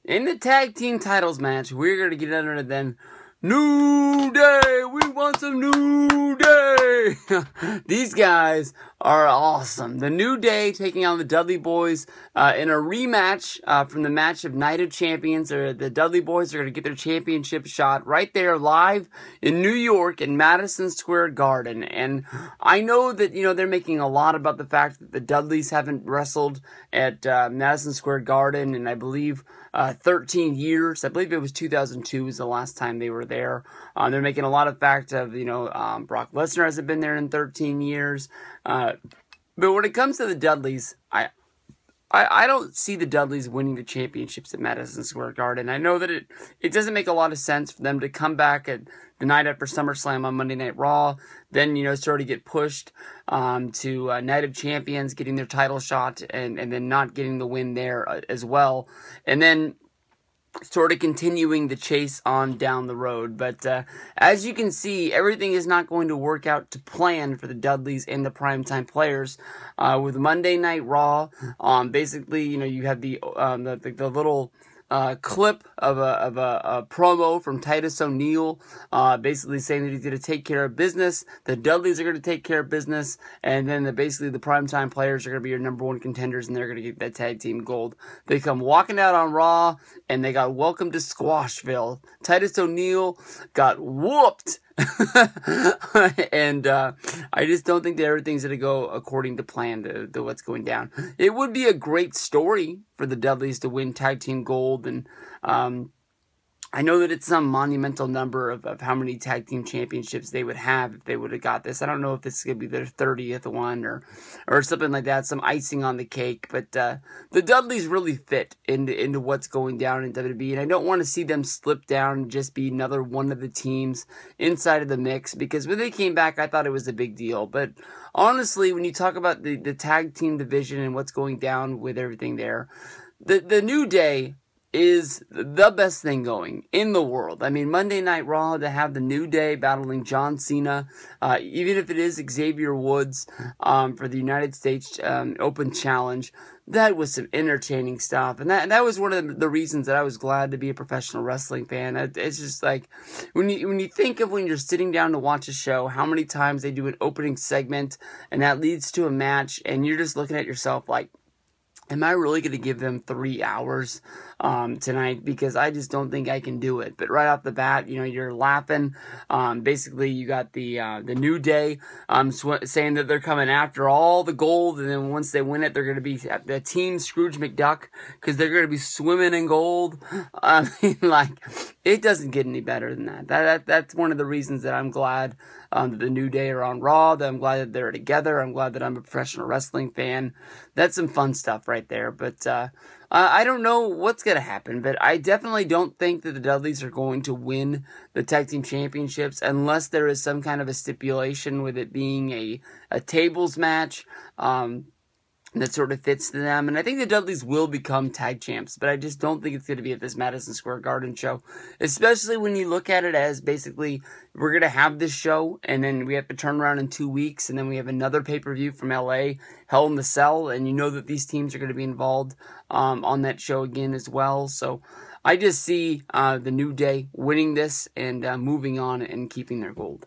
in the tag team titles match, we're going to get under them. New Day! We want some New Day! These guys are awesome. The New Day taking on the Dudley Boyz in a rematch from the match of Night of Champions. The Dudley Boyz are going to get their championship shot right there live in New York in Madison Square Garden. And I know that, they're making a lot about the fact that the Dudleys haven't wrestled at Madison Square Garden in, I believe, 13 years. I believe it was 2002 was the last time they were there. They're making a lot of fact of, Brock Lesnar hasn't been there in 13 years. But when it comes to the Dudleys, I don't see the Dudleys winning the championships at Madison Square Garden. I know that it doesn't make a lot of sense for them to come back at the night after SummerSlam on Monday Night Raw, then, sort of get pushed to Night of Champions, getting their title shot, and then not getting the win there as well. And then sort of continuing the chase on down the road. But as you can see, everything is not going to work out to plan for the Dudleys and the primetime players. With Monday Night Raw, basically, you have the little clip of a promo from Titus O'Neil, basically saying that he's going to take care of business. The Dudleys are going to take care of business, and then basically the primetime players are going to be your number one contenders, and they're going to get that tag team gold. They come walking out on Raw, and they got welcomed to Squashville. Titus O'Neil got whooped. And I just don't think that everything's going to go according to plan to what's going down. It would be a great story for the Dudleys to win tag team gold, and I know that it's some monumental number of how many tag team championships they would have if they would have got this. I don't know if this is going to be their 30th one or something like that, some icing on the cake. But the Dudleys really fit into what's going down in WWE, and I don't want to see them slip down and just be another one of the teams inside of the mix, because when they came back, I thought it was a big deal. But honestly, when you talk about the tag team division and what's going down with everything there, the New Day is the best thing going in the world. I mean, Monday Night Raw, to have the New Day battling John Cena, even if it is Xavier Woods for the United States Open Challenge, that was some entertaining stuff. And that was one of the reasons that I was glad to be a professional wrestling fan. It's just like, when you think of when you're sitting down to watch a show, how many times they do an opening segment, and that leads to a match, and you're just looking at yourself like, am I really going to give them 3 hours tonight? Because I just don't think I can do it. But right off the bat, you're laughing. Basically, you got the New Day saying that they're coming after all the gold, and then once they win it, they're going to be the team Scrooge McDuck, because they're going to be swimming in gold. I mean, like, it doesn't get any better than that. That's one of the reasons that I'm glad that the New Day are on Raw, that I'm glad that they're together. I'm glad that I'm a professional wrestling fan. That's some fun stuff right there. But I don't know what's going to happen, but I definitely don't think that the Dudleys are going to win the tag team championships unless there is some kind of a stipulation with it being a tables match that sort of fits to them. And I think the Dudleys will become tag champs, but I just don't think it's going to be at this Madison Square Garden show, especially when you look at it as basically we're going to have this show, and then we have to turn around in 2 weeks, and then we have another pay-per-view from LA, Hell in the Cell, and you know that these teams are going to be involved on that show again as well. So I just see the New Day winning this and moving on and keeping their gold.